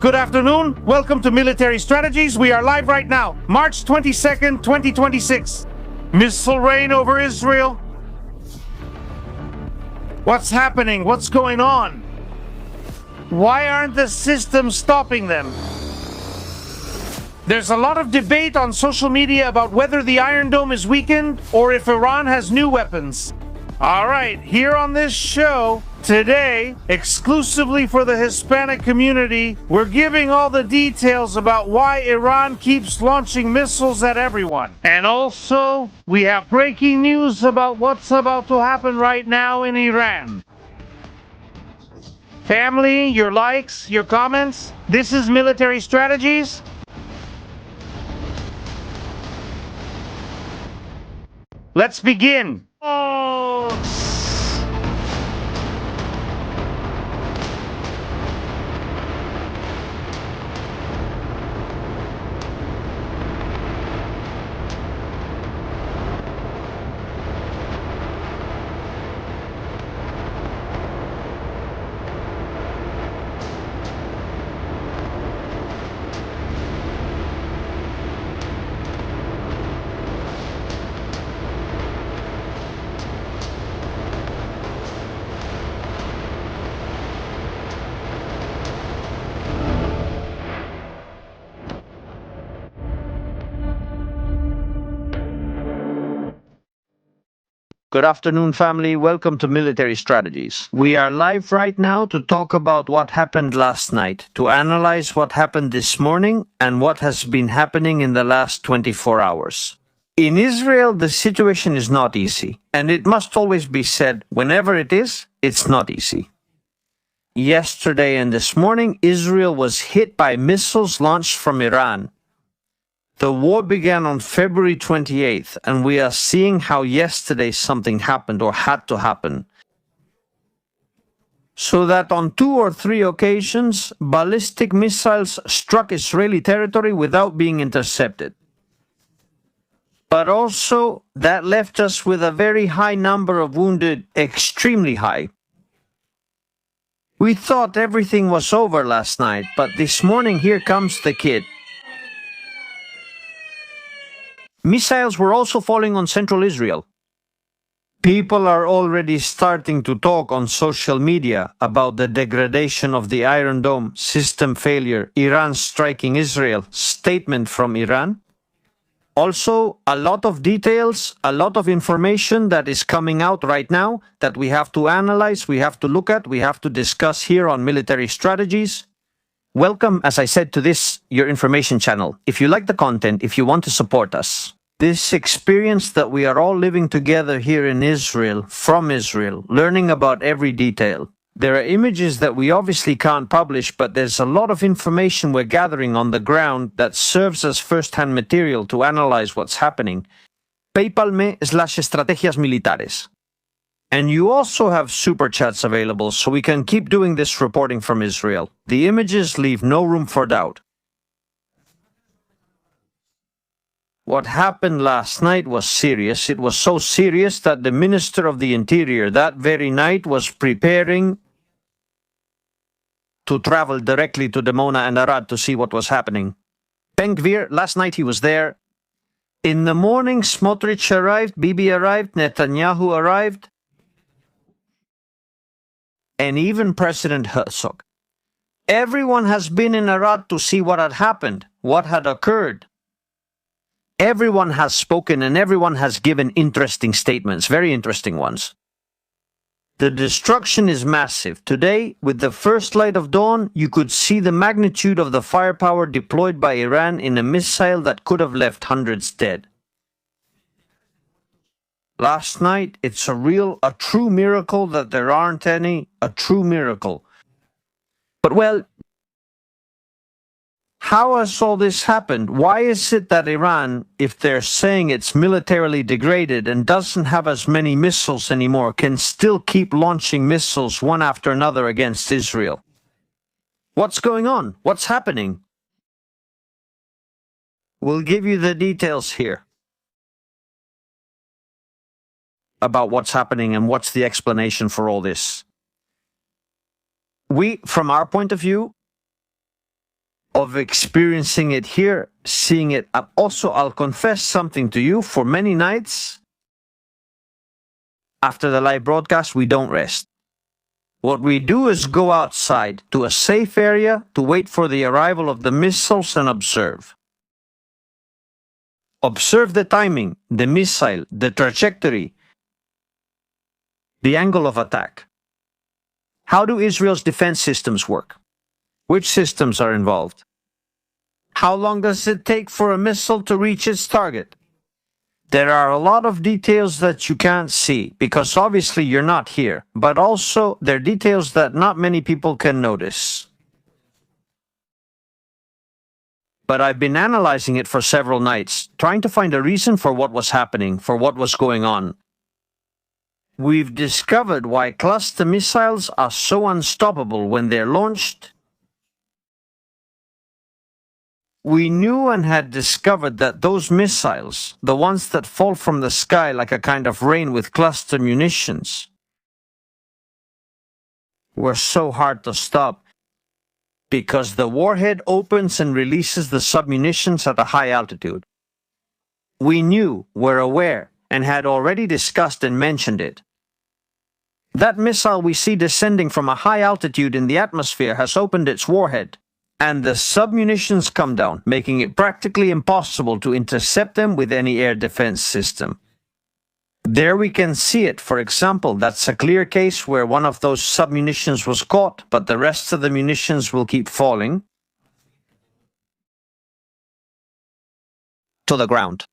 Good afternoon. Welcome to Military Strategies. We are live right now, March 22nd, 2026. Missile rain over Israel. What's happening? What's going on? Why aren't the systems stopping them? There's a lot of debate on social media about whether the Iron Dome is weakened or if Iran has new weapons. All right, here on this show today, exclusively for the Hispanic community, we're giving all the details about why Iran keeps launching missiles at everyone. And also, we have breaking news about what's about to happen right now in Iran. Family, your likes, your comments. This is Military Strategies. Let's begin. Good afternoon, family. Welcome to Military Strategies. We are live right now to talk about what happened last night, to analyze what happened this morning and what has been happening in the last 24 hours. In Israel, the situation is not easy, and it must always be said, whenever it is, it's not easy. Yesterday and this morning, Israel was hit by missiles launched from Iran. The war began on February 28th, and we are seeing how yesterday something happened or had to happen. So that on 2 or 3 occasions, ballistic missiles struck Israeli territory without being intercepted. But also, that left us with a very high number of wounded, extremely high. We thought everything was over last night, but this morning here comes the kid. Missiles were also falling on central Israel. People are already starting to talk on social media about the degradation of the Iron Dome, system failure, Iran striking Israel, statement from Iran. Also, a lot of details, a lot of information that is coming out right now that we have to analyze, we have to look at, we have to discuss here on Military Strategies. Welcome, as I said, to this, your information channel. If you like the content, if you want to support us. This experience that we are all living together here in Israel, from Israel, learning about every detail. There are images that we obviously can't publish, but there's a lot of information we're gathering on the ground that serves as first-hand material to analyze what's happening. PayPal.me/estrategias militares. And you also have super chats available, so we can keep doing this reporting from Israel. The images leave no room for doubt. What happened last night was serious. It was so serious that the Minister of the Interior that very night was preparing to travel directly to Dimona and Arad to see what was happening. Ben-Gvir, last night he was there. In the morning, Smotrich arrived, Bibi arrived, Netanyahu arrived, and even President Herzog. Everyone has been in Arad to see what had happened, what had occurred. Everyone has spoken and everyone has given interesting statements, very interesting ones. The destruction is massive. Today, with the first light of dawn, you could see the magnitude of the firepower deployed by Iran in a missile that could have left hundreds dead. Last night, it's a true miracle that there aren't any, a true miracle. But well, how has all this happened? Why is it that Iran, if they're saying it's militarily degraded and doesn't have as many missiles anymore, can still keep launching missiles one after another against Israel? What's going on? What's happening? We'll give you the details here about what's happening and what's the explanation for all this. We, from our point of view, of experiencing it here, seeing it. Also, I'll confess something to you, for many nights after the live broadcast, we don't rest. What we do is go outside to a safe area to wait for the arrival of the missiles and observe. Observe the timing, the missile, the trajectory, the angle of attack. How do Israel's defense systems work? Which systems are involved? How long does it take for a missile to reach its target? There are a lot of details that you can't see, because obviously you're not here, but also there are details that not many people can notice. But I've been analyzing it for several nights, trying to find a reason for what was happening, for what was going on. We've discovered why cluster missiles are so unstoppable when they're launched. We knew and had discovered that those missiles, the ones that fall from the sky like a kind of rain with cluster munitions, were so hard to stop because the warhead opens and releases the submunitions at a high altitude. We knew, were aware, and had already discussed and mentioned it. That missile we see descending from a high altitude in the atmosphere has opened its warhead, and the submunitions come down, making it practically impossible to intercept them with any air defense system. There we can see it. For example, that's a clear case where one of those submunitions was caught, but the rest of the munitions will keep falling to the ground.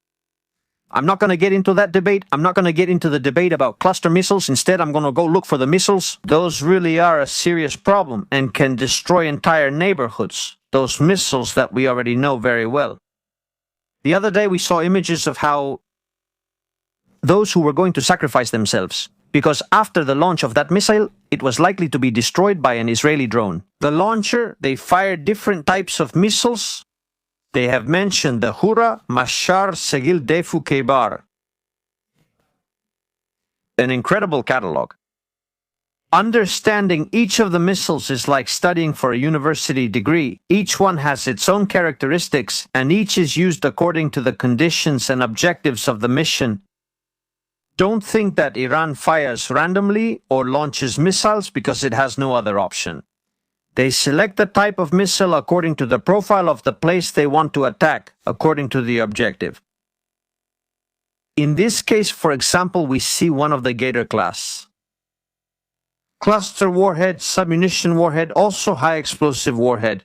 I'm not going to get into that debate. I'm not going to get into the debate about cluster missiles. Instead, I'm going to go look for the missiles. Those really are a serious problem and can destroy entire neighborhoods. Those missiles that we already know very well. The other day we saw images of how those who were going to sacrifice themselves, because after the launch of that missile, it was likely to be destroyed by an Israeli drone. The launcher, they fired different types of missiles. They have mentioned the Hura, Mashar, Segil, Defu, Kebar. An incredible catalog. Understanding each of the missiles is like studying for a university degree. Each one has its own characteristics, and each is used according to the conditions and objectives of the mission. Don't think that Iran fires randomly or launches missiles because it has no other option. They select the type of missile according to the profile of the place they want to attack, according to the objective. In this case, for example, we see one of the Gator class. Cluster warhead, submunition warhead, also high explosive warhead.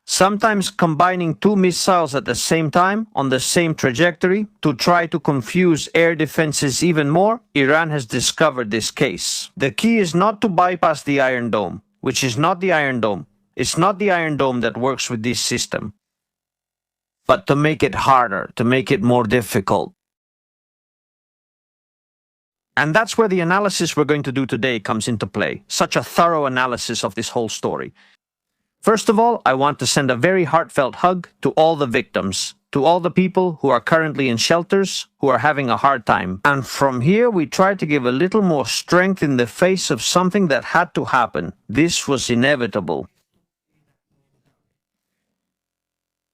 Sometimes combining two missiles at the same time on the same trajectory to try to confuse air defenses even more. Iran has discovered this case. The key is not to bypass the Iron Dome, which is not the Iron Dome. It's not the Iron Dome that works with this system, but to make it harder, to make it more difficult. And that's where the analysis we're going to do today comes into play. Such a thorough analysis of this whole story. First of all, I want to send a very heartfelt hug to all the victims, to all the people who are currently in shelters, who are having a hard time. And from here, we try to give a little more strength in the face of something that had to happen. This was inevitable.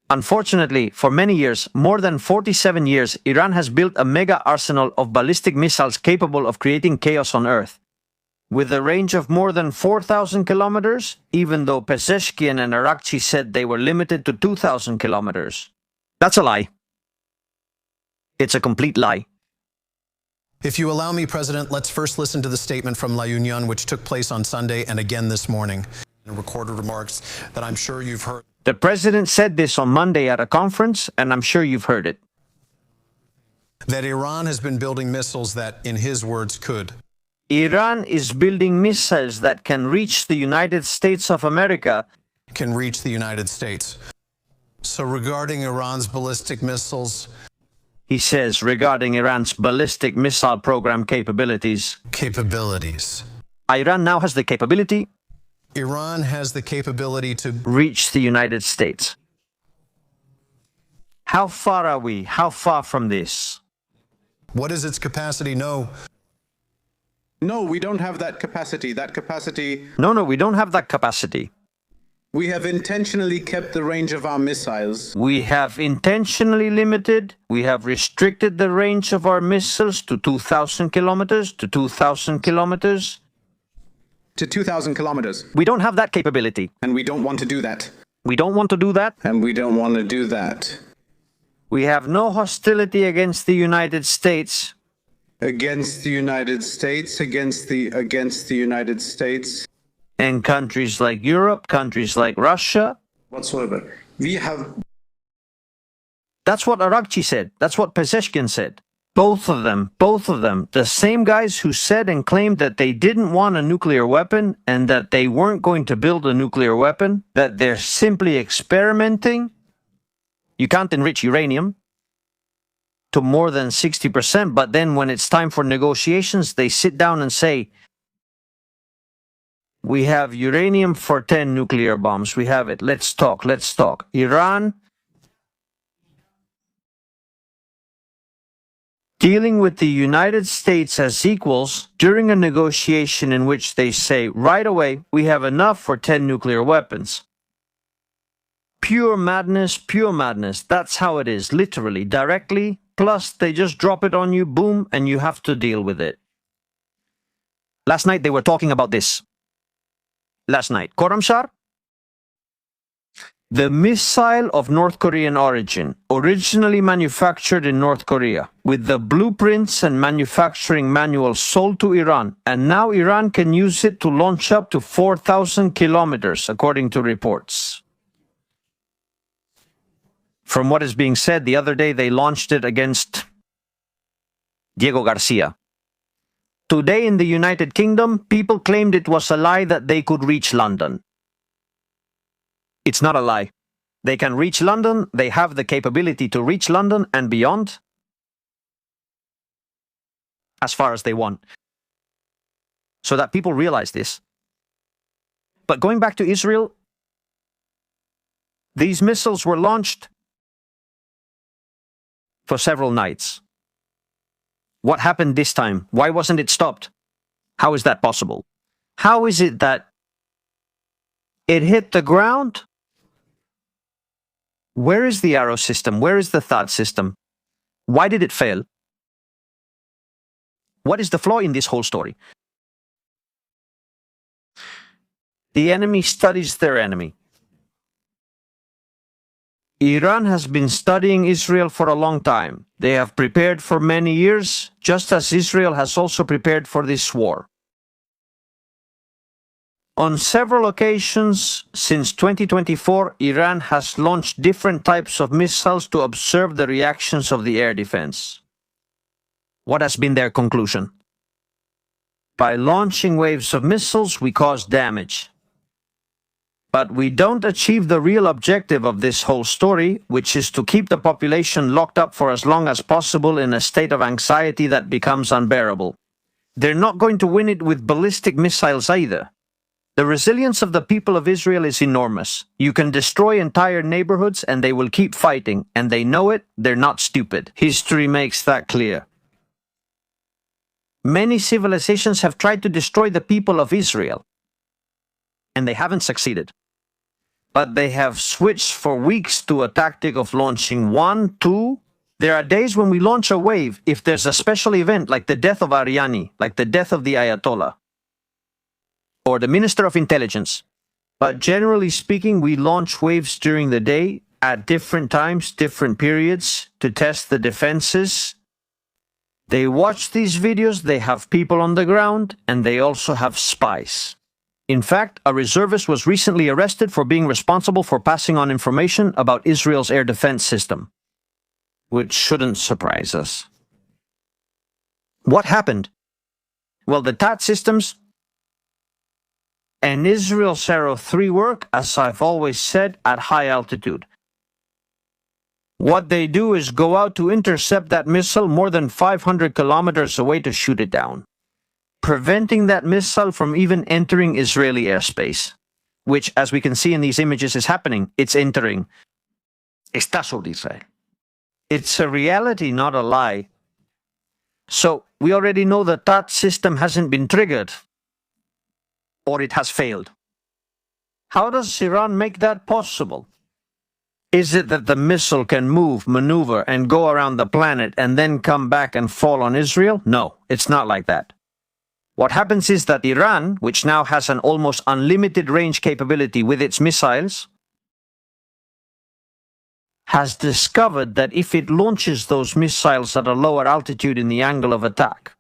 Unfortunately, for many years, more than 47 years, Iran has built a mega arsenal of ballistic missiles capable of creating chaos on Earth. With a range of more than 4,000 kilometers, even though Pezeshkian and Arakchi said they were limited to 2,000 kilometers. That's a lie. It's a complete lie. If you allow me, President, let's first listen to the statement from La Union, which took place on Sunday and again this morning. Recorded remarks that I'm sure you've heard. The President said this on Monday at a conference, and I'm sure you've heard it. That Iran has been building missiles that, in his words, could. Iran is building missiles that can reach the United States of America. Can reach the United States. So regarding Iran's ballistic missiles, he says regarding Iran's ballistic missile program capabilities. Iran now has the capability. Iran has the capability to reach the United States. How far are we? How far from this? What is its capacity? No, we don't have that capacity. No, we don't have that capacity. We have intentionally kept the range of our missiles. We have intentionally limited, we have restricted the range of our missiles to 2,000 kilometers, to 2,000 kilometers. To 2,000 kilometers. We don't have that capability. And we don't want to do that. We don't want to do that. And we don't want to do that. We have no hostility against the United States. Against the United States, against the United States. And countries like Europe, countries like Russia. Whatsoever. We have... That's what Arakchi said. That's what Pezeshkian said. Both of them, the same guys who said and claimed that they didn't want a nuclear weapon and that they weren't going to build a nuclear weapon, that they're simply experimenting. You can't enrich uranium to more than 60%, but then when it's time for negotiations, they sit down and say, we have uranium for 10 nuclear bombs. We have it. Let's talk. Let's talk. Iran dealing with the United States as equals during a negotiation in which they say, right away, we have enough for 10 nuclear weapons. Pure madness, pure madness. That's how it is, literally, directly. Plus, they just drop it on you, boom, and you have to deal with it. Last night, they were talking about this. Last night, Khorramshahr, the missile of North Korean origin, originally manufactured in North Korea, with the blueprints and manufacturing manuals sold to Iran, and now Iran can use it to launch up to 4,000 kilometers, according to reports. From what is being said, the other day they launched it against Diego Garcia. Today in the United Kingdom, people claimed it was a lie that they could reach London. It's not a lie. They can reach London, they have the capability to reach London and beyond, as far as they want. So that people realize this. But going back to Israel, these missiles were launched for several nights. What happened this time? Why wasn't it stopped? How is that possible? How is it that it hit the ground? Where is the arrow system? Where is the THAAD system? Why did it fail? What is the flaw in this whole story? The enemy studies their enemy. Iran has been studying Israel for a long time. They have prepared for many years, just as Israel has also prepared for this war. On several occasions since 2024, Iran has launched different types of missiles to observe the reactions of the air defense. What has been their conclusion? By launching waves of missiles, we cause damage. But we don't achieve the real objective of this whole story, which is to keep the population locked up for as long as possible in a state of anxiety that becomes unbearable. They're not going to win it with ballistic missiles either. The resilience of the people of Israel is enormous. You can destroy entire neighborhoods and they will keep fighting, and they know it, they're not stupid. History makes that clear. Many civilizations have tried to destroy the people of Israel, and they haven't succeeded. But they have switched for weeks to a tactic of launching 1, 2. There are days when we launch a wave if there's a special event like the death of Ariani, like the death of the Ayatollah, or the Minister of Intelligence. But generally speaking, we launch waves during the day at different times, different periods to test the defenses. They watch these videos, they have people on the ground, and they also have spies. In fact, a reservist was recently arrested for being responsible for passing on information about Israel's air defense system, which shouldn't surprise us. What happened? Well, the THAAD systems and Israel's Arrow 3 work, as I've always said, at high altitude. What they do is go out to intercept that missile more than 500 kilometers away to shoot it down, preventing that missile from even entering Israeli airspace, which, as we can see in these images, is happening. It's entering. Está sobre Israel. It's a reality, not a lie. So, we already know the THAAD system hasn't been triggered, or it has failed. How does Iran make that possible? Is it that the missile can move, maneuver, and go around the planet and then come back and fall on Israel? No, it's not like that. What happens is that Iran, which now has an almost unlimited range capability with its missiles, has discovered that if it launches those missiles at a lower altitude in the angle of attack,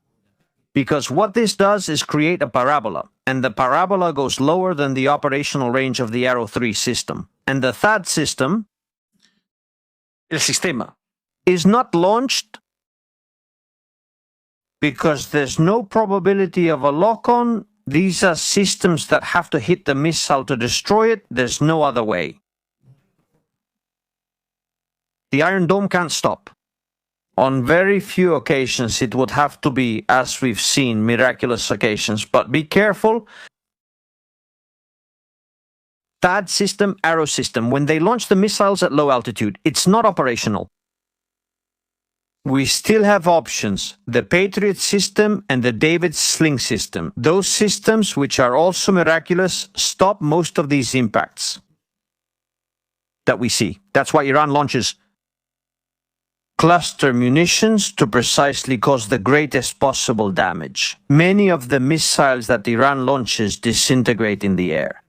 because what this does is create a parabola, and the parabola goes lower than the operational range of the Arrow 3 system. And the THAAD system, el sistema, is not launched because there's no probability of a lock-on. These are systems that have to hit the missile to destroy it. There's no other way. The Iron Dome can't stop. On very few occasions it would have to be, as we've seen, miraculous occasions. But be careful. THAAD system, Arrow system, when they launch the missiles at low altitude, it's not operational. We still have options, the Patriot system and the David Sling system. Those systems, which are also miraculous, stop most of these impacts that we see. That's why Iran launches cluster munitions to precisely cause the greatest possible damage. Many of the missiles that Iran launches disintegrate in the air.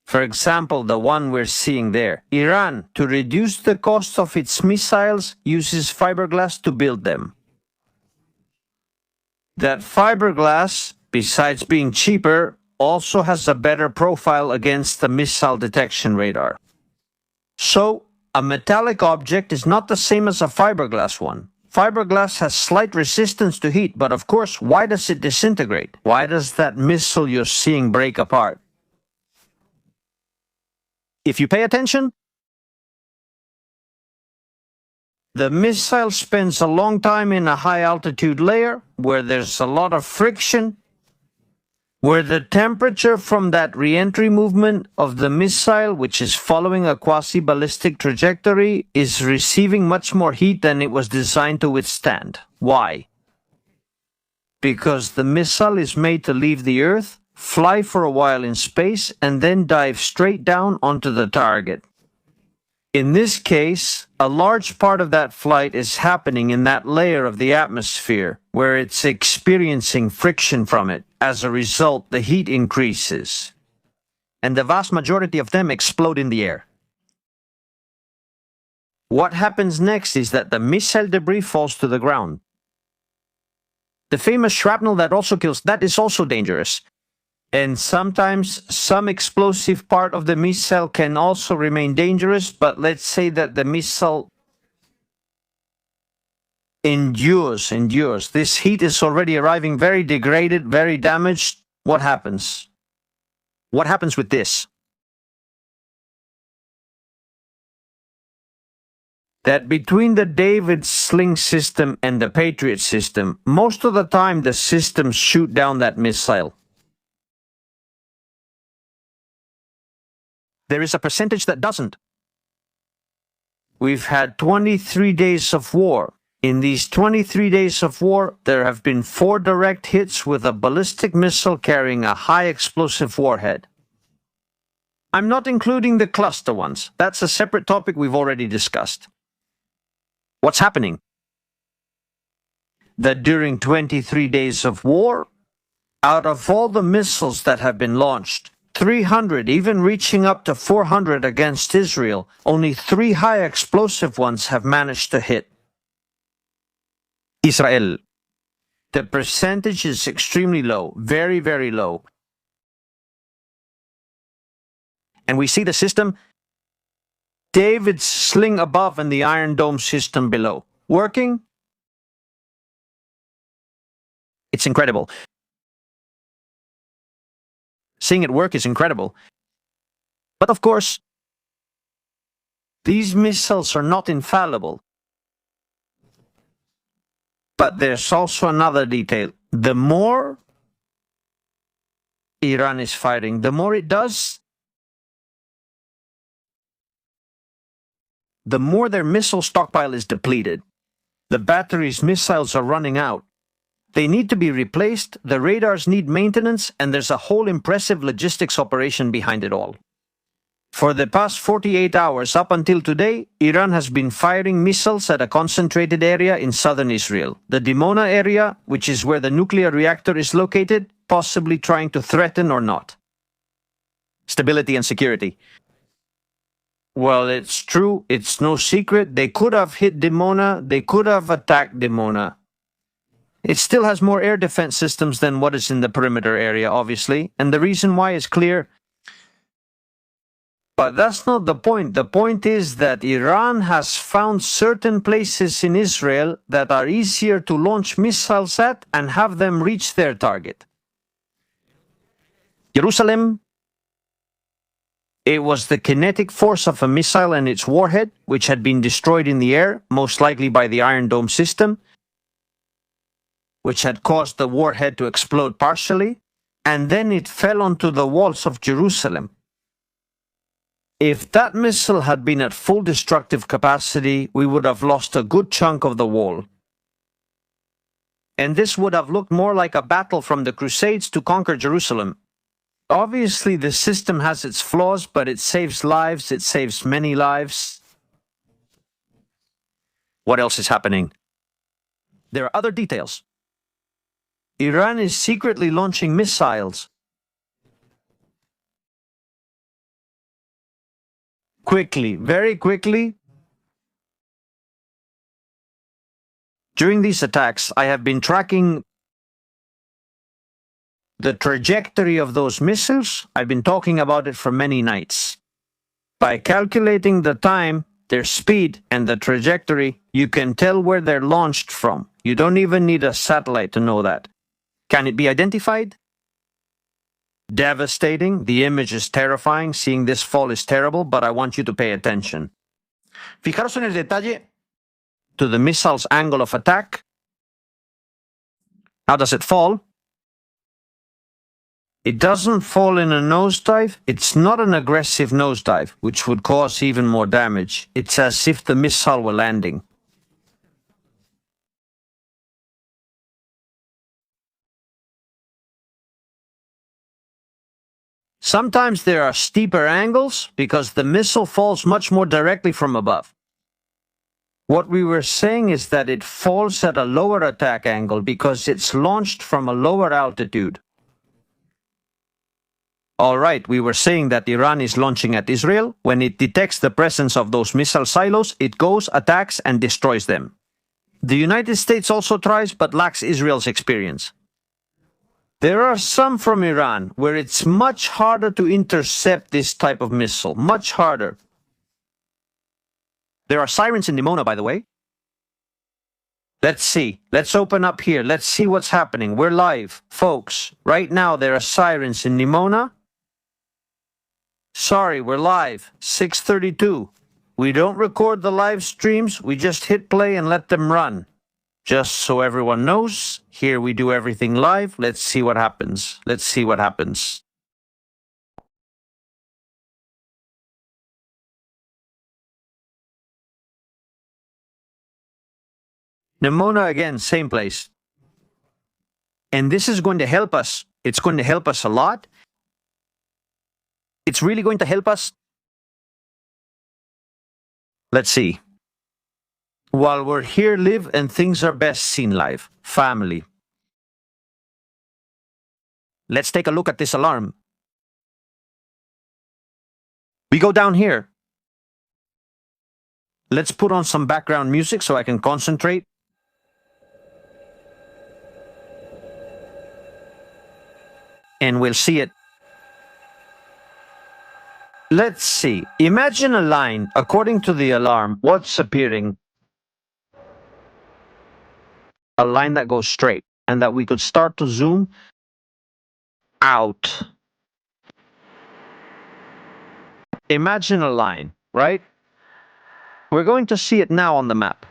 For example, the one we're seeing there. Iran, to reduce the cost of its missiles, uses fiberglass to build them. That fiberglass, besides being cheaper, also has a better profile against the missile detection radar. So, a metallic object is not the same as a fiberglass one. Fiberglass has slight resistance to heat, but of course, why does it disintegrate? Why does that missile you're seeing break apart? If you pay attention, the missile spends a long time in a high altitude layer where there's a lot of friction, where the temperature from that re-entry movement of the missile, which is following a quasi-ballistic trajectory, is receiving much more heat than it was designed to withstand. Why? Because the missile is made to leave the Earth, fly for a while in space, and then dive straight down onto the target. In this case, a large part of that flight is happening in that layer of the atmosphere, where it's experiencing friction from it. As a result, the heat increases, and the vast majority of them explode in the air. What happens next is that the missile debris falls to the ground. The famous shrapnel that also kills, that is also dangerous. And sometimes some explosive part of the missile can also remain dangerous, but let's say that the missile endures. This heat is already arriving very degraded, very damaged. What happens? What happens with this? That between the David Sling system and the Patriot system, most of the time the systems shoot down that missile. There is a percentage that doesn't. We've had 23 days of war. In these 23 days of war, there have been 4 direct hits with a ballistic missile carrying a high explosive warhead. I'm not including the cluster ones. That's a separate topic we've already discussed. What's happening? That during 23 days of war, out of all the missiles that have been launched, 300, even reaching up to 400 against Israel, only 3 high explosive ones have managed to hit Israel. The percentage is extremely low, very, very low. And we see the system, David's Sling above and the Iron Dome system below. Working? It's incredible. Seeing it work is incredible. But of course, these missiles are not infallible. But there's also another detail. The more Iran is fighting, the more it does, the more their missile stockpile is depleted. The batteries' missiles are running out. They need to be replaced, the radars need maintenance, and there's a whole impressive logistics operation behind it all. For the past 48 hours up until today, Iran has been firing missiles at a concentrated area in southern Israel, the Dimona area, which is where the nuclear reactor is located, possibly trying to threaten or not. Stability and security. Well, it's true, it's no secret, they could have hit Dimona, they could have attacked Dimona. It still has more air defense systems than what is in the perimeter area, obviously, and the reason why is clear. But that's not the point. The point is that Iran has found certain places in Israel that are easier to launch missiles at and have them reach their target. Jerusalem, it was the kinetic force of a missile and its warhead, which had been destroyed in the air, most likely by the Iron Dome system, which had caused the warhead to explode partially, and then it fell onto the walls of Jerusalem. If that missile had been at full destructive capacity, we would have lost a good chunk of the wall. And this would have looked more like a battle from the Crusades to conquer Jerusalem. Obviously, the system has its flaws, but it saves lives, it saves many lives. What else is happening? There are other details. Iran is secretly launching missiles. Quickly, very quickly. During these attacks, I have been tracking the trajectory of those missiles. I've been talking about it for many nights. By calculating the time, their speed, and the trajectory, you can tell where they're launched from. You don't even need a satellite to know that. Can it be identified? Devastating. The image is terrifying. Seeing this fall is terrible, but I want you to pay attention. Fijaros en el detalle to the missile's angle of attack. How does it fall? It doesn't fall in a nosedive. It's not an aggressive nosedive, which would cause even more damage. It's as if the missile were landing. Sometimes there are steeper angles because the missile falls much more directly from above. What we were saying is that it falls at a lower attack angle because it's launched from a lower altitude. Alright, we were saying that Iran is launching at Israel. When it detects the presence of those missile silos, it goes, attacks, and destroys them. The United States also tries, but lacks Israel's experience. There are some from Iran where it's much harder to intercept this type of missile, much harder. There are sirens in Dimona, by the way. Let's see. Let's open up here. Let's see what's happening. We're live, folks. Right now there are sirens in Dimona. Sorry, we're live. 6:32. We don't record the live streams. We just hit play and let them run. Just so everyone knows, here we do everything live. Let's see what happens. Let's see what happens. Nimona again, same place. And this is going to help us. It's going to help us a lot. It's really going to help us. Let's see. While we're here live and things are best seen live. Family. Let's take a look at this alarm. We go down here. Let's put on some background music so I can concentrate. And we'll see it. Let's see. Imagine a line. According to the alarm, what's appearing? A line that goes straight, and that we could start to zoom out. Imagine a line, right? We're going to see it now on the map.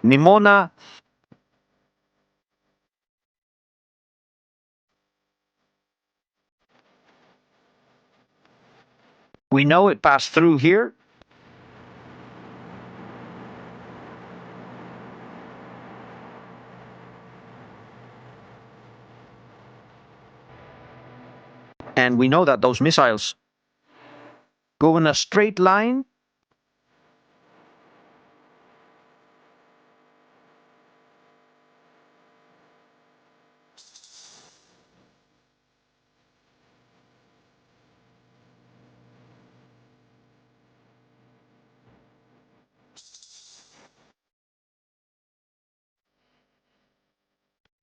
Nimona. We know it passed through here. And we know that those missiles go in a straight line.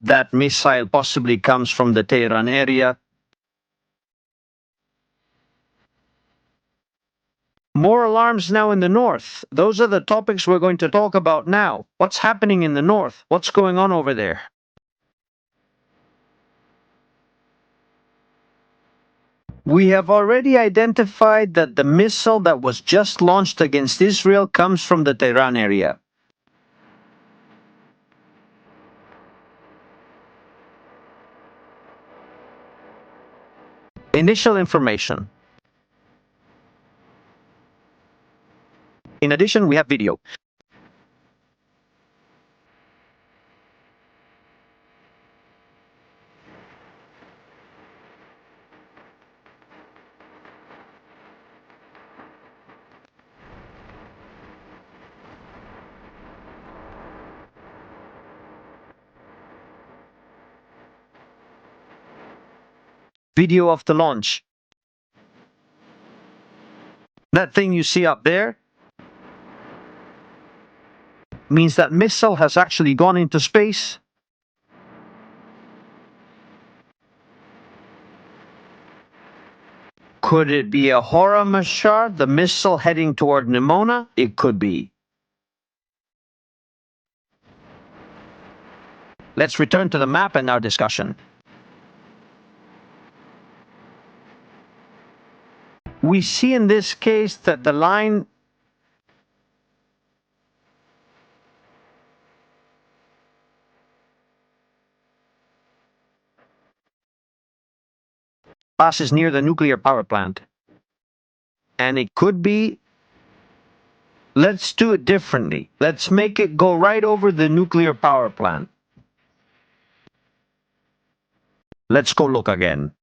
That missile possibly comes from the Tehran area. More alarms now in the north. Those are the topics we're going to talk about now. What's happening in the north? What's going on over there? We have already identified that the missile that was just launched against Israel comes from the Tehran area. Initial information. In addition, we have video. Video of the launch. That thing you see up there means that missile has actually gone into space. Could it be a Countermeasure, the missile heading toward Nimona? It could be. Let's return to the map and our discussion. We see in this case that the line passes near the nuclear power plant. And it could be, let's do it differently. Let's make it go right over the nuclear power plant. Let's go look again.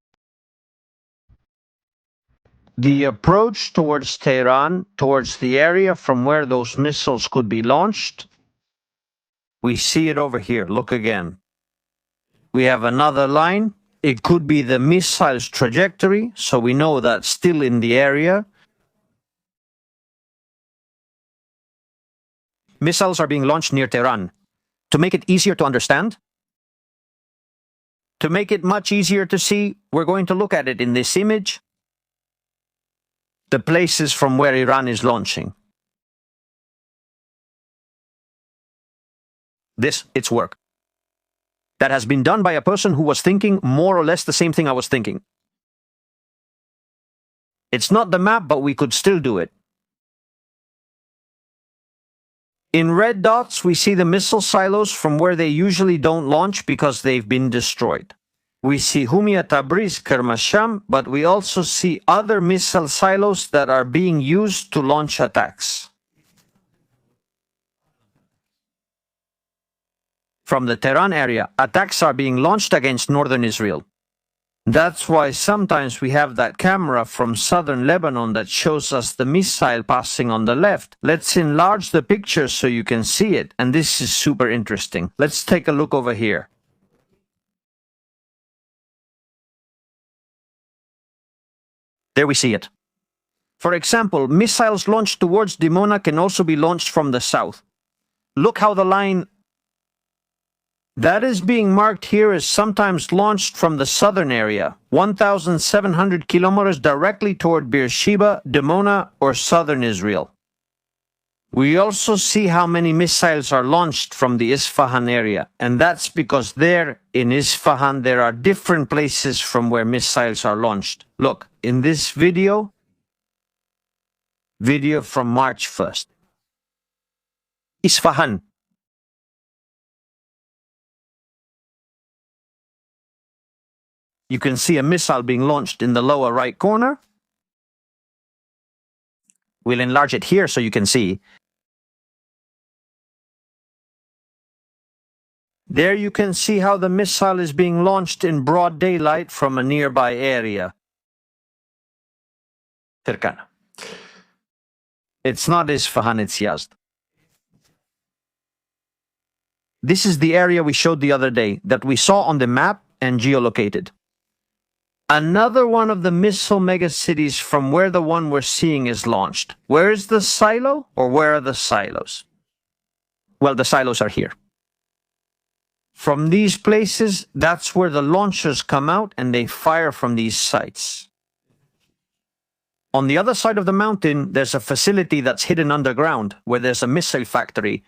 The approach towards Tehran, towards the area from where those missiles could be launched, we see it over here. Look again. We have another line. It could be the missile's trajectory, so we know that's still in the area. Missiles are being launched near Tehran. To make it easier to understand, to make it much easier to see, we're going to look at it in this image. The places from where Iran is launching. It's work. That has been done by a person who was thinking more or less the same thing I was thinking. It's not the map, but we could still do it. In red dots, we see the missile silos from where they usually don't launch because they've been destroyed. We see Humia, Tabriz, Kermasham, but we also see other missile silos that are being used to launch attacks. From the Tehran area, attacks are being launched against northern Israel. That's why sometimes we have that camera from southern Lebanon that shows us the missile passing on the left. Let's enlarge the picture so you can see it, and this is super interesting. Let's take a look over here. There we see it. For example, missiles launched towards Dimona can also be launched from the south. Look how the line that is being marked here is sometimes launched from the southern area, 1,700 kilometers directly toward Beersheba, Dimona, or southern Israel. We also see how many missiles are launched from the Isfahan area, and that's because there, in Isfahan, there are different places from where missiles are launched. Look, in this video from March 1st. Isfahan. You can see a missile being launched in the lower right corner. We'll enlarge it here so you can see. There you can see how the missile is being launched in broad daylight from a nearby area. Cercana. It's not Isfahan, it's Yazd. This is the area we showed the other day that we saw on the map and geolocated. Another one of the missile megacities from where the one we're seeing is launched. Where is the silo, or where are the silos? Well, the silos are here. From these places, that's where the launchers come out and they fire from these sites. On the other side of the mountain, there's a facility that's hidden underground where there's a missile factory,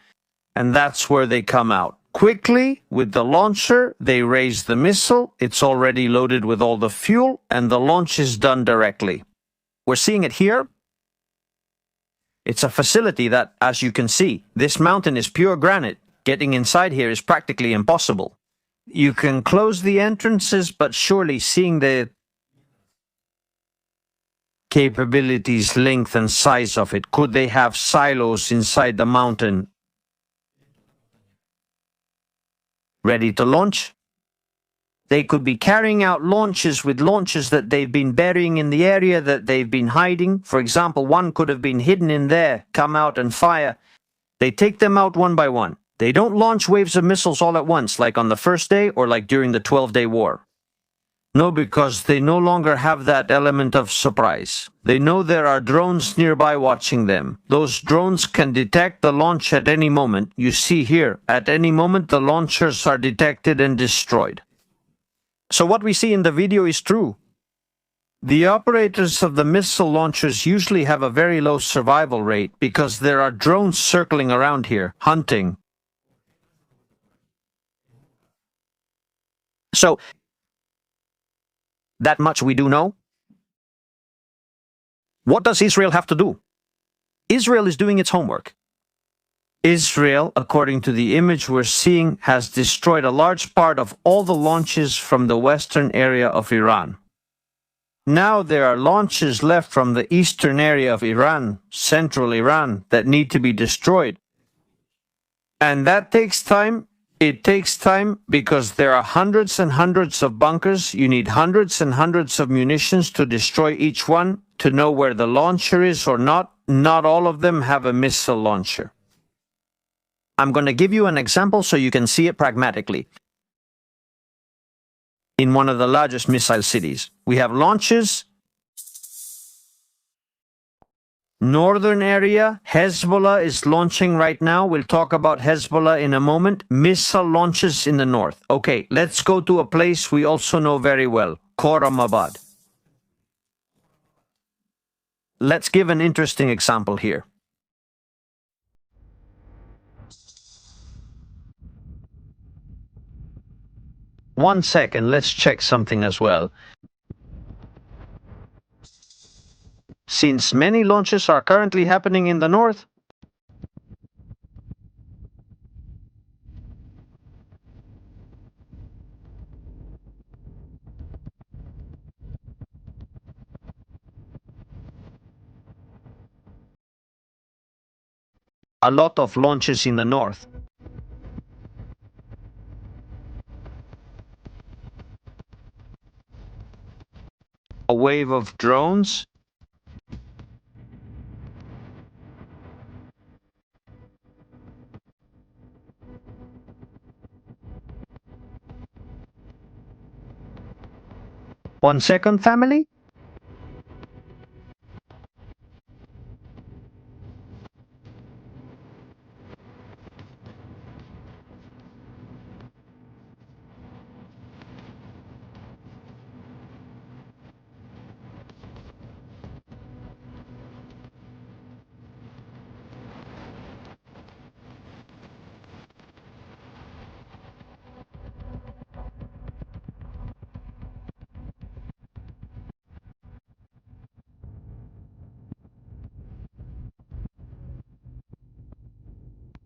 and that's where they come out. Quickly, with the launcher, they raise the missile, it's already loaded with all the fuel, and the launch is done directly. We're seeing it here. It's a facility that, as you can see, this mountain is pure granite. Getting inside here is practically impossible. You can close the entrances, but surely seeing the capabilities, length and size of it, could they have silos inside the mountain ready to launch? They could be carrying out launches with launches that they've been burying in the area that they've been hiding. For example, one could have been hidden in there, come out and fire. They take them out one by one. They don't launch waves of missiles all at once, like on the first day or like during the 12-day war. No, because they no longer have that element of surprise. They know there are drones nearby watching them. Those drones can detect the launch at any moment. You see here, at any moment the launchers are detected and destroyed. So what we see in the video is true. The operators of the missile launchers usually have a very low survival rate because there are drones circling around here, hunting. So, that much we do know. What does Israel have to do? Israel is doing its homework. Israel, according to the image we're seeing, has destroyed a large part of all the launches from the western area of Iran. Now there are launches left from the eastern area of Iran, central Iran, that need to be destroyed. And that takes time. It takes time because there are hundreds and hundreds of bunkers. You need hundreds and hundreds of munitions to destroy each one, to know where the launcher is or not. Not all of them have a missile launcher. I'm going to give you an example so you can see it pragmatically. In one of the largest missile cities, we have launches. Northern area, Hezbollah is launching right now. We'll talk about Hezbollah in a moment. Missile launches in the north. Okay, let's go to a place we also know very well, Khorramabad. Let's give an interesting example here. One second, let's check something as well. Since many launches are currently happening in the north, a lot of launches in the north. A wave of drones. One second, family.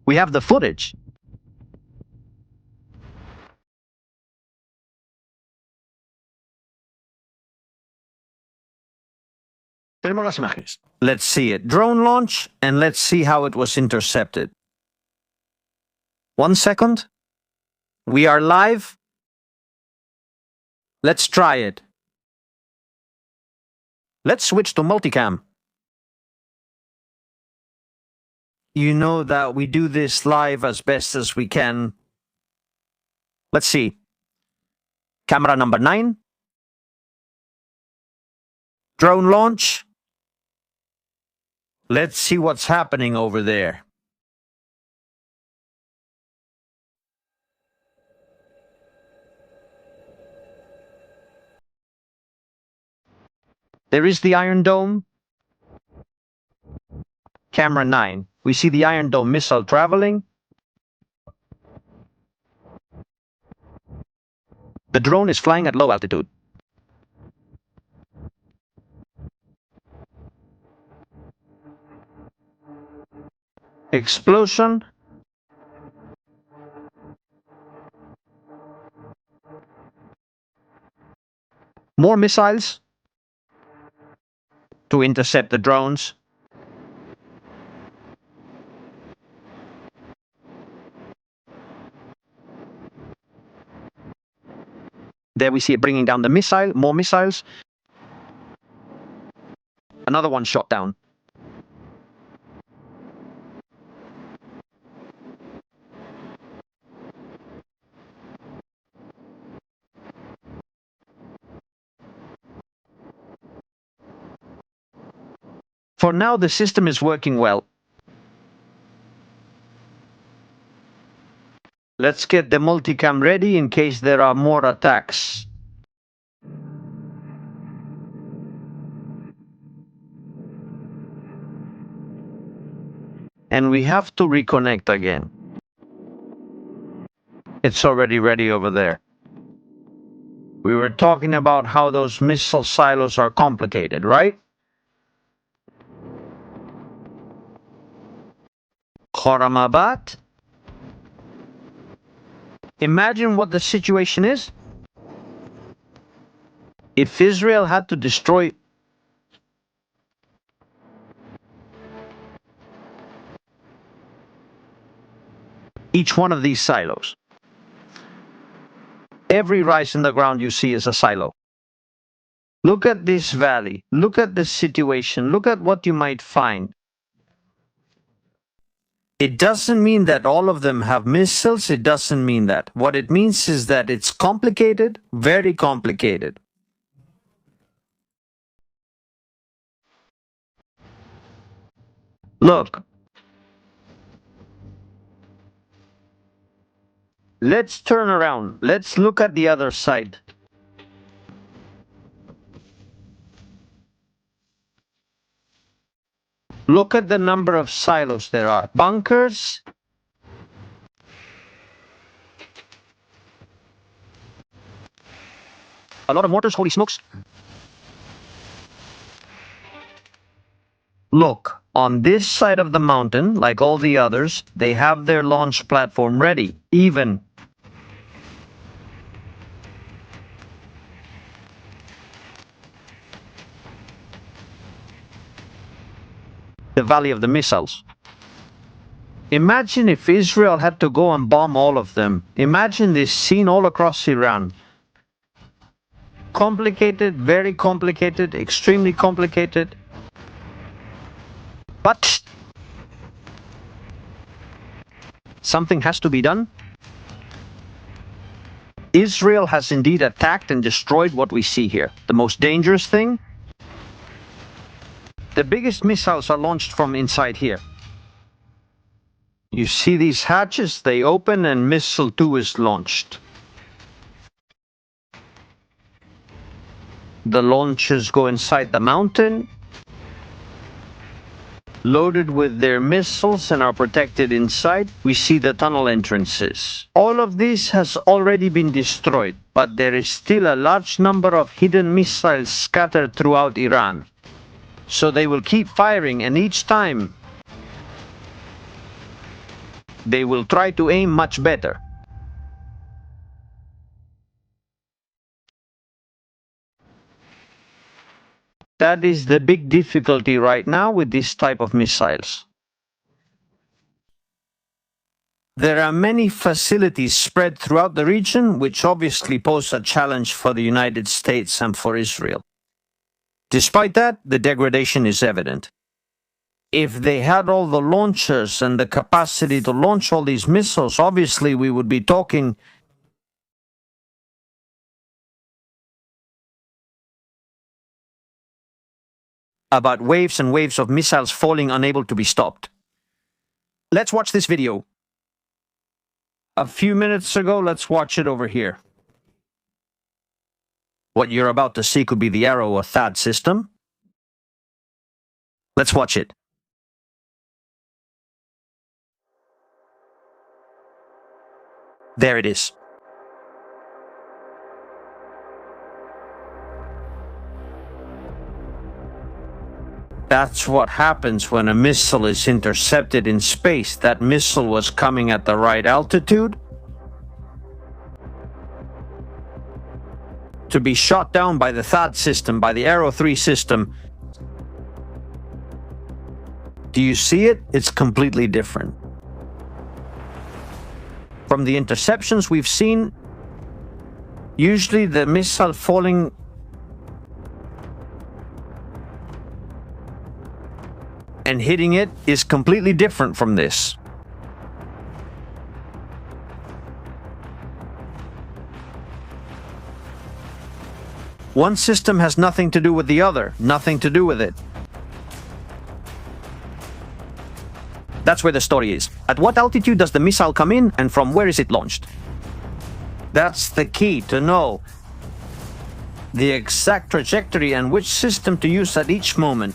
We have the footage. Tenemos las imágenes. Let's see it. Drone launch, and let's see how it was intercepted. 1 second. We are live. Let's try it. Let's switch to multicam. You know that we do this live as best as we can. Let's see. Camera number 9. Drone launch. Let's see what's happening over there. There is the Iron Dome. Camera 9. We see the Iron Dome missile traveling. The drone is flying at low altitude. Explosion. More missiles to intercept the drones. There we see it bringing down the missile, more missiles. Another one shot down. For now, the system is working well. Let's get the multicam ready in case there are more attacks. And we have to reconnect again. It's already ready over there. We were talking about how those missile silos are complicated, right? Khorramabad? Imagine what the situation is. If Israel had to destroy each one of these silos, every rise in the ground you see is a silo. Look at this valley. Look at the situation. Look at what you might find. It doesn't mean that all of them have missiles. It doesn't mean that. What it means is that it's complicated, very complicated. Look. Let's turn around. Let's look at the other side. Look at the number of silos there are. Bunkers. A lot of mortars, holy smokes. Look, on this side of the mountain, like all the others, they have their launch platform ready, even. The Valley of the Missiles. Imagine if Israel had to go and bomb all of them. Imagine this scene all across Iran. Complicated, very complicated, extremely complicated. But something has to be done. Israel has indeed attacked and destroyed what we see here. The most dangerous thing? The biggest missiles are launched from inside here. You see these hatches? They open and missile 2 is launched. The launches go inside the mountain, loaded with their missiles and are protected inside. We see the tunnel entrances. All of this has already been destroyed, but there is still a large number of hidden missiles scattered throughout Iran. So they will keep firing, and each time they will try to aim much better. That is the big difficulty right now with this type of missiles. There are many facilities spread throughout the region, which obviously pose a challenge for the United States and for Israel. Despite that, the degradation is evident. If they had all the launchers and the capacity to launch all these missiles, obviously we would be talking about waves and waves of missiles falling unable to be stopped. Let's watch this video. A few minutes ago, let's watch it over here. What you're about to see could be the Arrow or THAAD system. Let's watch it. There it is. That's what happens when a missile is intercepted in space. That missile was coming at the right altitude to be shot down by the THAAD system, by the Arrow 3 system. Do you see it? It's completely different. From the interceptions we've seen, usually the missile falling and hitting it is completely different from this. One system has nothing to do with the other, nothing to do with it. That's where the story is. At what altitude does the missile come in, and from where is it launched? That's the key, to know the exact trajectory and which system to use at each moment.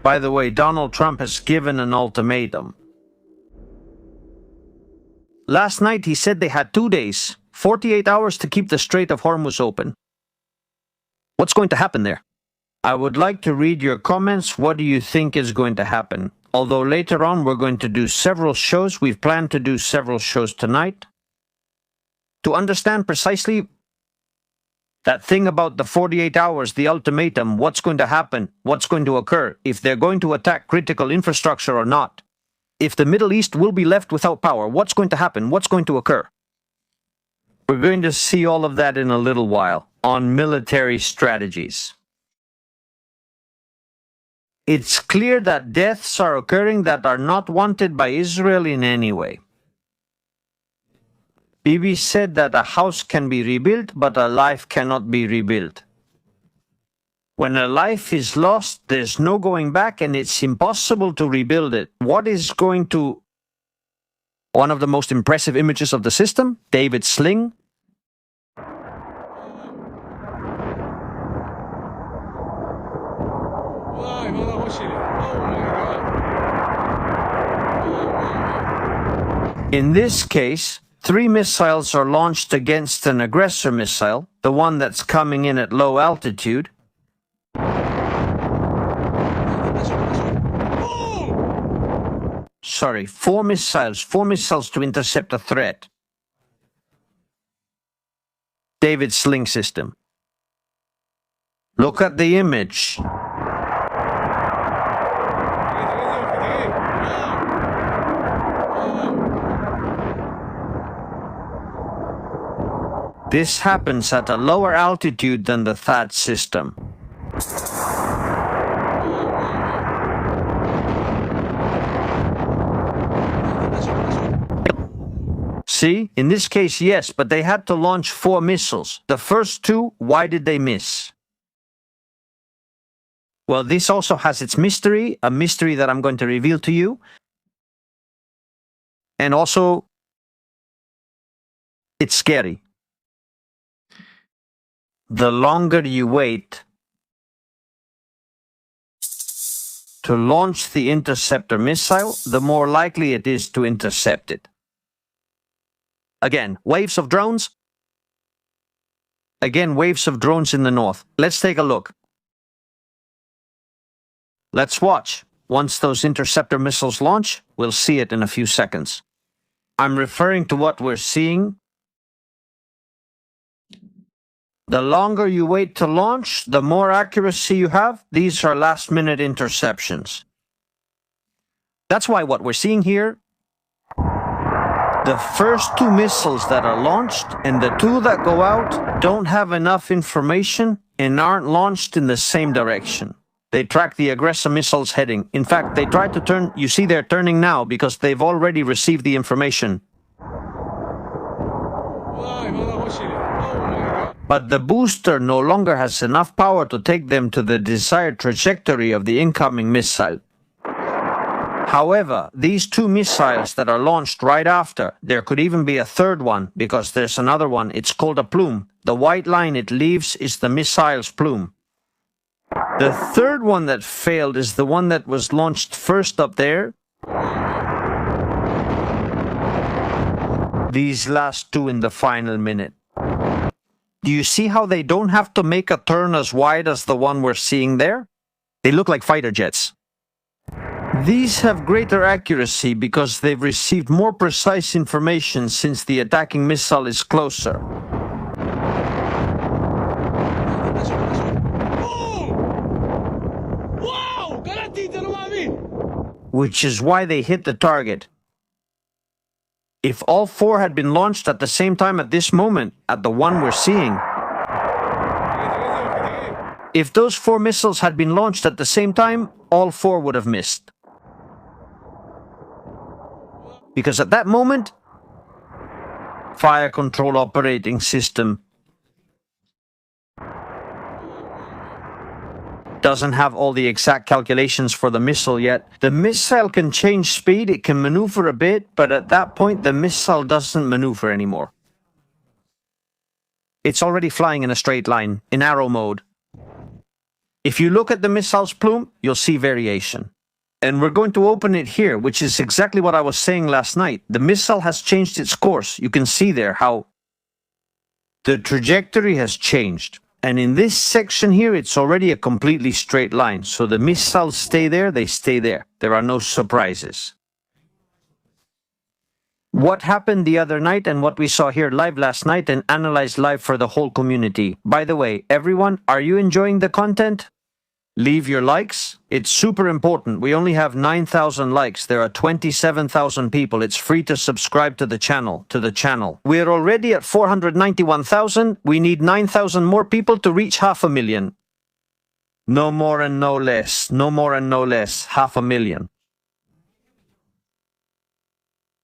By the way, Donald Trump has given an ultimatum. Last night he said they had 2 days, 48 hours to keep the Strait of Hormuz open. What's going to happen there? I would like to read your comments. What do you think is going to happen? Although later on we're going to do several shows. We've planned to do several shows tonight. To understand precisely that thing about the 48 hours, the ultimatum, what's going to happen, what's going to occur, if they're going to attack critical infrastructure or not. If the Middle East will be left without power, what's going to happen, what's going to occur? We're going to see all of that in a little while on military strategies. It's clear that deaths are occurring that are not wanted by Israel in any way. Bibi said that a house can be rebuilt, but a life cannot be rebuilt. When a life is lost, there's no going back, and it's impossible to rebuild it. What is going to... One of the most impressive images of the system, David's sling. In this case, 3 missiles are launched against an aggressor missile, the one that's coming in at low altitude. Sorry, 4 missiles to intercept a threat. David's sling system. Look at the image. This happens at a lower altitude than the THAAD system. See, in this case, yes, but they had to launch 4 missiles. The first 2, why did they miss? Well, this also has its mystery, a mystery that I'm going to reveal to you. And also, it's scary. The longer you wait to launch the interceptor missile, the more likely it is to intercept it. Again, waves of drones. Again, waves of drones in the north. Let's take a look. Let's watch. Once those interceptor missiles launch, we'll see it in a few seconds. I'm referring to what we're seeing. The longer you wait to launch, the more accuracy you have. These are last-minute interceptions. That's why what we're seeing here, the first two missiles that are launched and the two that go out don't have enough information and aren't launched in the same direction. They track the aggressor missile's heading. In fact, they try to turn, you see they're turning now because they've already received the information. But the booster no longer has enough power to take them to the desired trajectory of the incoming missile. However, these two missiles that are launched right after, there could even be a third one because there's another one, it's called a plume. The white line it leaves is the missile's plume. The third one that failed is the one that was launched first up there. These last two in the final minute. Do you see how they don't have to make a turn as wide as the one we're seeing there? They look like fighter jets. These have greater accuracy because they've received more precise information since the attacking missile is closer. Which is why they hit the target. If all four had been launched at the same time at this moment, at the one we're seeing, if those four missiles had been launched at the same time, all four would have missed. Because at that moment, fire control operating system doesn't have all the exact calculations for the missile yet. The missile can change speed, it can maneuver a bit, but at that point the missile doesn't maneuver anymore. It's already flying in a straight line, in arrow mode. If you look at the missile's plume, you'll see variation. And we're going to open it here, which is exactly what I was saying last night. The missile has changed its course. You can see there how the trajectory has changed. And in this section here, it's already a completely straight line. So the missiles stay there, they stay there. There are no surprises. What happened the other night and what we saw here live last night and analyzed live for the whole community. By the way, everyone, are you enjoying the content? Leave your likes. It's super important. We only have 9,000 likes. There are 27,000 people. It's free to subscribe to the channel. We're already at 491,000. We need 9,000 more people to reach 500,000. No more and no less. No more and no less. 500,000.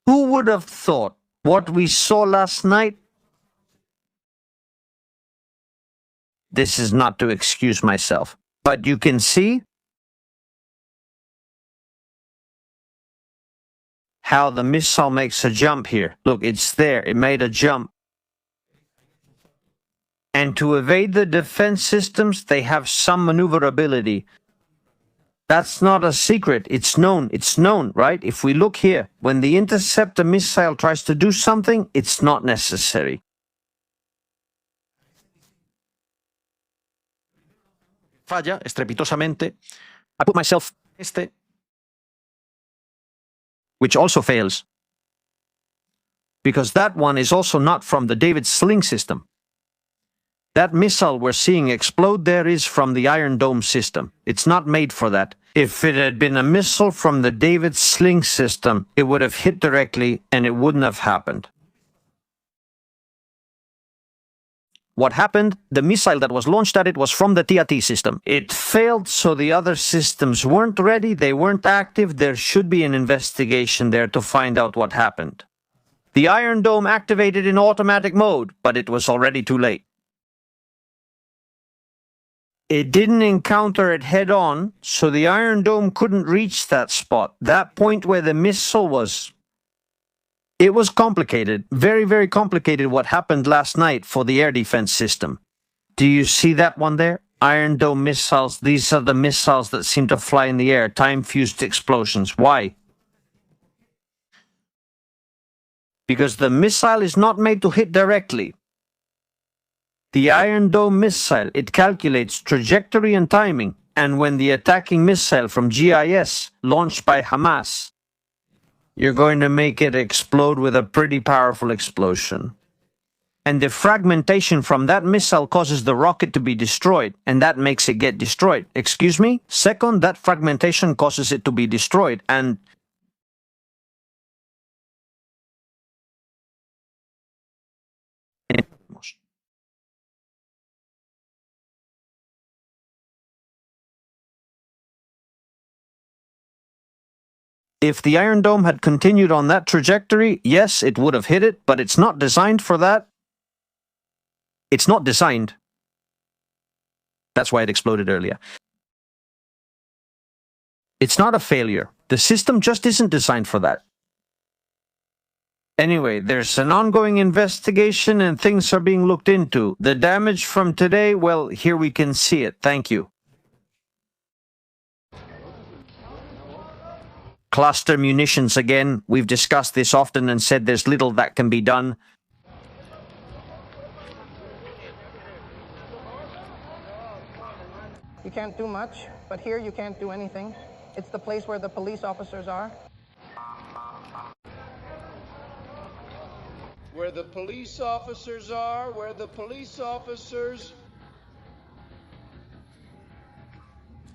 Who would have thought what we saw last night? This is not to excuse myself. But you can see how the missile makes a jump here. Look, it's there. It made a jump. And to evade the defense systems, they have some maneuverability. That's not a secret. It's known. It's known, right? If we look here, when the interceptor missile tries to do something, it's not necessary. Falla estrepitosamente. I put myself which also fails. Because that one is also not from the David Sling system. That missile we're seeing explode there is from the Iron Dome system. It's not made for that. If it had been a missile from the David Sling system, it would have hit directly and it wouldn't have happened. What happened? The missile that was launched at it was from the TAT system. It failed, so the other systems weren't ready, they weren't active. There should be an investigation there to find out what happened. The Iron Dome activated in automatic mode, but it was already too late. It didn't encounter it head-on, so the Iron Dome couldn't reach that spot, that point where the missile was. It was complicated, very, very complicated what happened last night for the air defense system. Do you see that one there? Iron Dome missiles, these are the missiles that seem to fly in the air, time-fused explosions. Why? Because the missile is not made to hit directly. The Iron Dome missile, it calculates trajectory and timing, and when the attacking missile from GIS, launched by Hamas, you're going to make it explode with a pretty powerful explosion. And the fragmentation from that missile causes the rocket to be destroyed, and that makes it get destroyed. Excuse me? Second, that fragmentation causes it to be destroyed, and if the Iron Dome had continued on that trajectory, yes, it would have hit it, but it's not designed for that. It's not designed. That's why it exploded earlier. It's not a failure. The system just isn't designed for that. Anyway, there's an ongoing investigation and things are being looked into. The damage from today, well, here we can see it. Thank you. Cluster munitions again. We've discussed this often and said there's little that can be done. You can't do much, but here you can't do anything. It's the place where the police officers are. Where the police officers are, where the police officers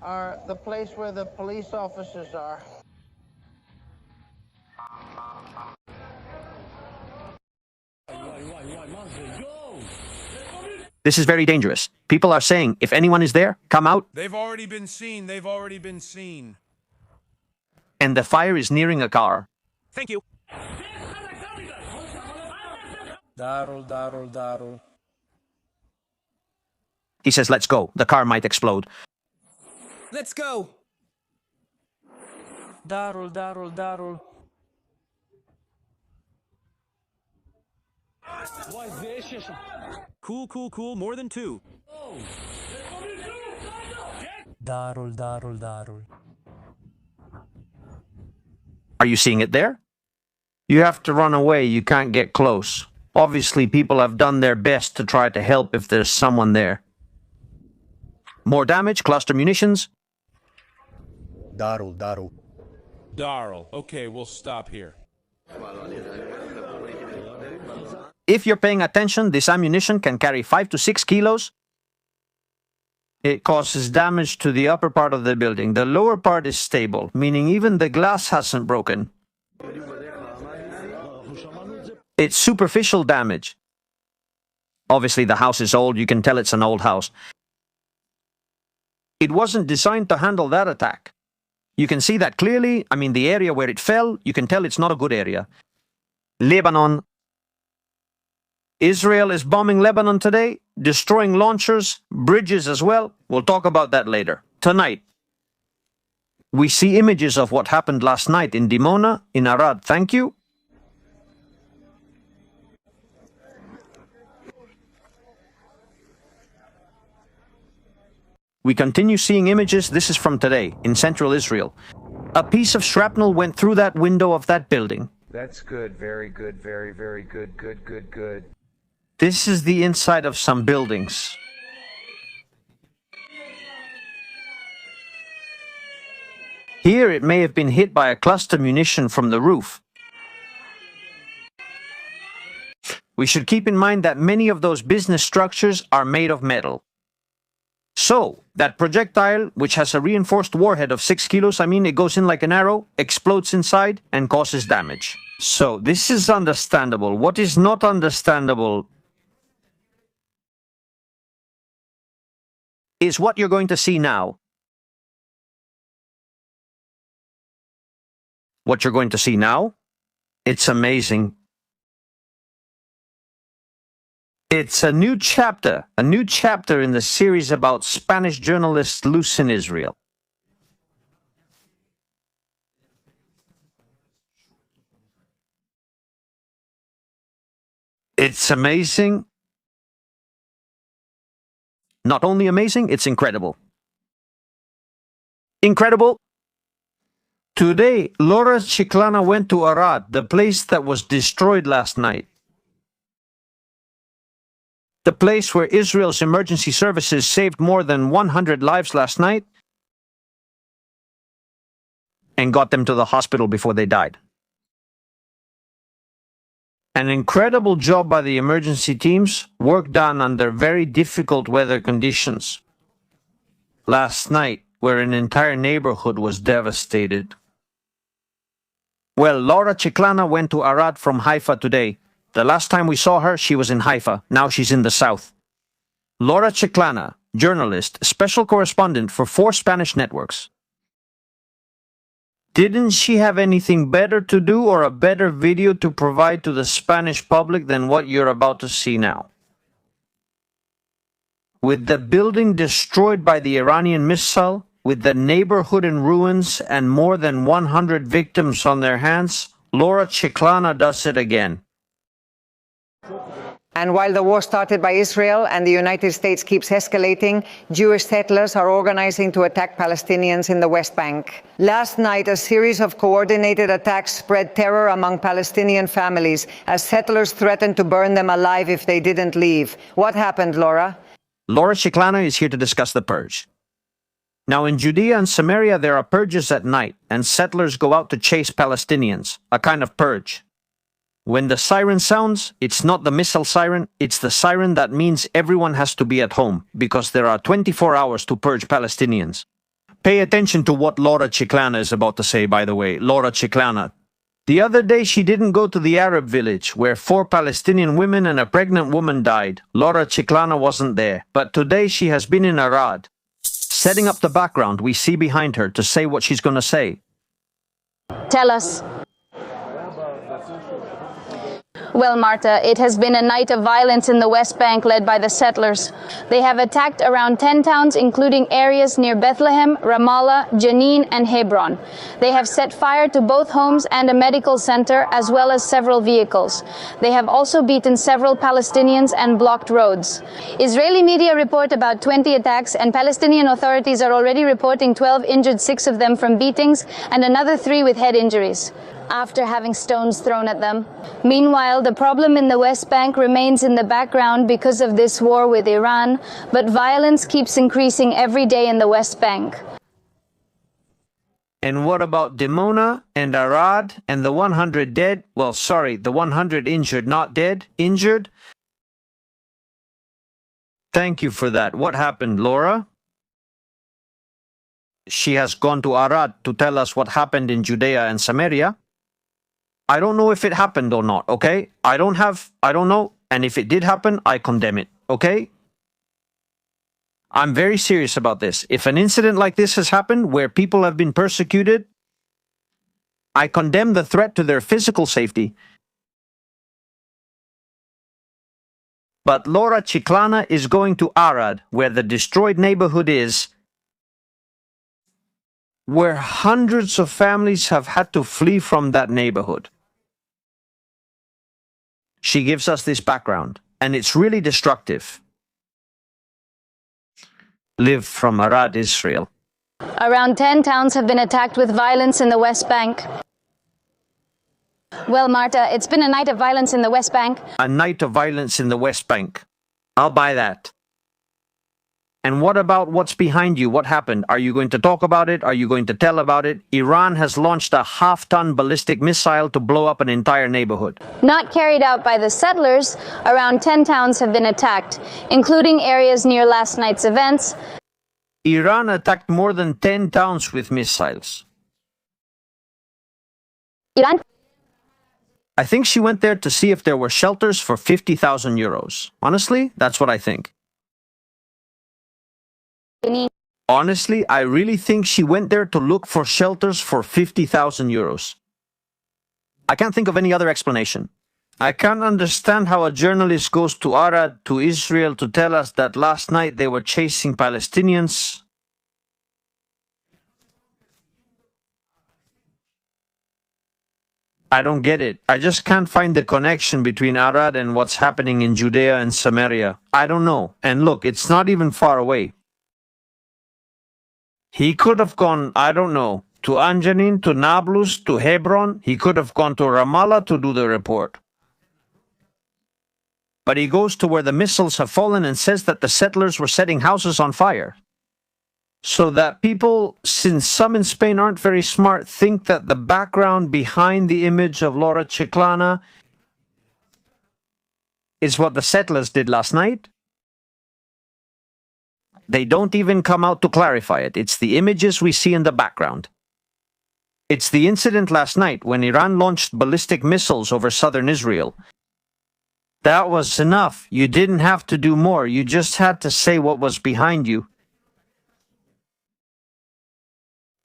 Are the place where the police officers are. This is very dangerous. People are saying, if anyone is there, come out. They've already been seen. They've already been seen. And the fire is nearing a car. Thank you. Darul. He says, let's go. The car might explode. Let's go. Darul. Cool. More than two. Darul. Are you seeing it there? You have to run away. You can't get close. Obviously, people have done their best to try to help if there's someone there. More damage, cluster munitions. Darul. Okay, we'll stop here. If you're paying attention, this ammunition can carry 5 to 6 kilos. It causes damage to the upper part of the building. The lower part is stable, meaning even the glass hasn't broken. It's superficial damage. Obviously, the house is old. You can tell it's an old house. It wasn't designed to handle that attack. You can see that clearly. I mean, the area where it fell, you can tell it's not a good area. Lebanon. Israel is bombing Lebanon today, destroying launchers, bridges as well. We'll talk about that later. Tonight, we see images of what happened last night in Dimona, in Arad. Thank you. We continue seeing images. This is from today, in central Israel. A piece of shrapnel went through that window of that building. That's good. Very good. Very good. Good. This is the inside of some buildings. Here it may have been hit by a cluster munition from the roof. We should keep in mind that many of those business structures are made of metal. So, that projectile, which has a reinforced warhead of 6 kilos, it goes in like an arrow, explodes inside, and causes damage. So, this is understandable. What is not understandable is what you're going to see now. What you're going to see now? It's amazing. It's a new chapter in the series about Spanish journalists loose in Israel. It's amazing. Not only amazing, it's incredible. Incredible. Today, Laura Chiclana went to Arad, the place that was destroyed last night. The place where Israel's emergency services saved more than 100 lives last night and got them to the hospital before they died. An incredible job by the emergency teams, work done under very difficult weather conditions. Last night, where an entire neighborhood was devastated. Well, Laura Chiclana went to Arad from Haifa today. The last time we saw her, she was in Haifa. Now she's in the south. Laura Chiclana, journalist, special correspondent for 4 Spanish networks. Didn't she have anything better to do or a better video to provide to the Spanish public than what you're about to see now? With the building destroyed by the Iranian missile, with the neighborhood in ruins and more than 100 victims on their hands, Laura Chiclana does it again. And while the war started by Israel and the United States keeps escalating, Jewish settlers are organizing to attack Palestinians in the West Bank. Last night, a series of coordinated attacks spread terror among Palestinian families as settlers threatened to burn them alive if they didn't leave. What happened, Laura? Laura Chiclana is here to discuss the purge. Now, in Judea and Samaria, there are purges at night, and settlers go out to chase Palestinians, a kind of purge. When the siren sounds, it's not the missile siren, it's the siren that means everyone has to be at home, because there are 24 hours to purge Palestinians. Pay attention to what Laura Chiclana is about to say, by the way. Laura Chiclana. The other day she didn't go to the Arab village, where 4 Palestinian women and a pregnant woman died. Laura Chiclana wasn't there, but today she has been in Arad. Setting up the background we see behind her to say what she's going to say. Tell us. Well, Marta, it has been a night of violence in the West Bank led by the settlers. They have attacked around 10 towns, including areas near Bethlehem, Ramallah, Jenin, and Hebron. They have set fire to both homes and a medical center, as well as several vehicles. They have also beaten several Palestinians and blocked roads. Israeli media report about 20 attacks, and Palestinian authorities are already reporting 12 injured, 6 of them from beatings, and another 3 with head injuries, after having stones thrown at them. Meanwhile, the problem in the West Bank remains in the background because of this war with Iran, but violence keeps increasing every day in the West Bank. And what about Dimona and Arad and the 100 dead? Well, sorry, the 100 injured, not dead, injured? Thank you for that. What happened, Laura? She has gone to Arad to tell us what happened in Judea and Samaria. I don't know if it happened or not, okay? I don't know, and if it did happen, I condemn it, okay? I'm very serious about this. If an incident like this has happened, where people have been persecuted, I condemn the threat to their physical safety. But Laura Chiclana is going to Arad, where the destroyed neighborhood is, where hundreds of families have had to flee from that neighborhood. She gives us this background, and it's really destructive. Live from Arad, Israel. Around 10 towns have been attacked with violence in the West Bank. Well, Marta, it's been a night of violence in the West Bank. A night of violence in the West Bank. I'll buy that. And what about what's behind you? What happened? Are you going to talk about it? Are you going to tell about it? Iran has launched a half-ton ballistic missile to blow up an entire neighborhood. Not carried out by the settlers, around 10 towns have been attacked, including areas near last night's events. Iran attacked more than 10 towns with missiles. Iran? I think she went there to see if there were shelters for 50,000 euros. Honestly, that's what I think. Honestly, I really think she went there to look for shelters for 50,000 euros. I can't think of any other explanation. I can't understand how a journalist goes to Arad, to Israel, to tell us that last night they were chasing Palestinians. I don't get it. I just can't find the connection between Arad and what's happening in Judea and Samaria. I don't know. And look, it's not even far away. He could have gone, I don't know, to Anjanin, to Nablus, to Hebron. He could have gone to Ramallah to do the report. But he goes to where the missiles have fallen and says that the settlers were setting houses on fire. So that people, since some in Spain aren't very smart, think that the background behind the image of Laura Chiclana is what the settlers did last night. They don't even come out to clarify it. It's the images we see in the background. It's the incident last night when Iran launched ballistic missiles over southern Israel. That was enough. You didn't have to do more. You just had to say what was behind you.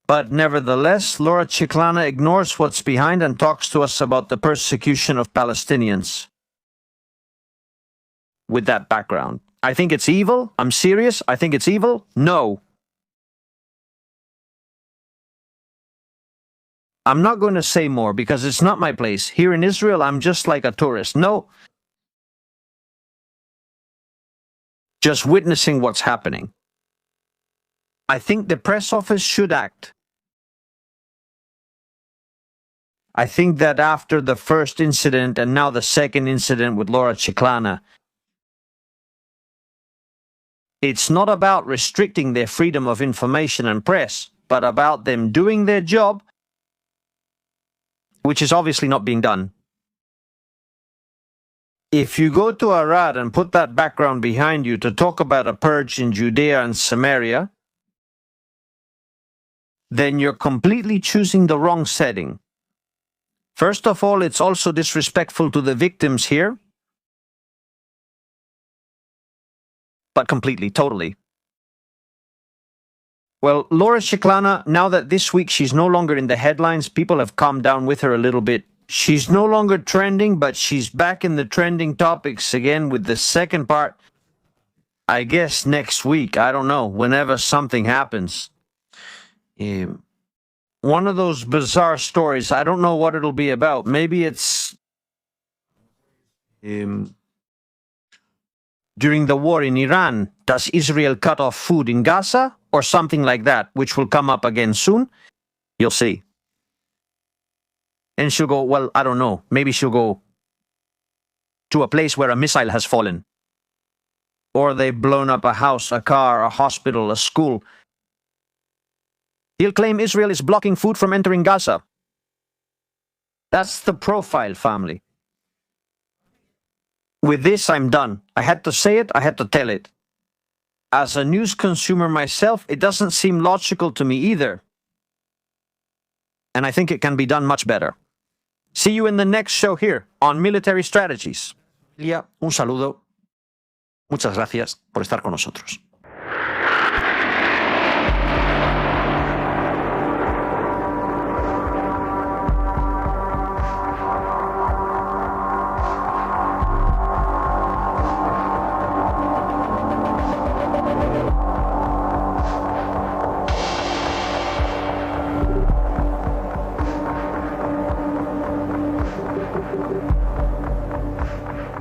But nevertheless, Laura Chiclana ignores what's behind and talks to us about the persecution of Palestinians. With that background, I think it's evil. I'm serious. I think it's evil. No. I'm not going to say more because it's not my place. Here in Israel, I'm just like a tourist. No. Just witnessing what's happening. I think the press office should act. I think that after the first incident and now the second incident with Laura Chiclana, it's not about restricting their freedom of information and press, but about them doing their job, which is obviously not being done. If you go to Arad and put that background behind you to talk about a purge in Judea and Samaria, then you're completely choosing the wrong setting. First of all, it's also disrespectful to the victims here, but completely, totally. Well, Laura Chiclana, now that this week she's no longer in the headlines, people have calmed down with her a little bit. She's no longer trending, but she's back in the trending topics again with the second part. I guess next week, I don't know, whenever something happens. One of those bizarre stories, I don't know what it'll be about. Maybe it's during the war in Iran, does Israel cut off food in Gaza? Or something like that, which will come up again soon. You'll see. And she'll go, well, I don't know. Maybe she'll go to a place where a missile has fallen. Or they've blown up a house, a car, a hospital, a school. He'll claim Israel is blocking food from entering Gaza. That's the profile, family. With this, I'm done. I had to say it, I had to tell it. As a news consumer myself, it doesn't seem logical to me either. And I think it can be done much better. See you in the next show here on Military Strategies. Un saludo. Muchas gracias por estar con nosotros.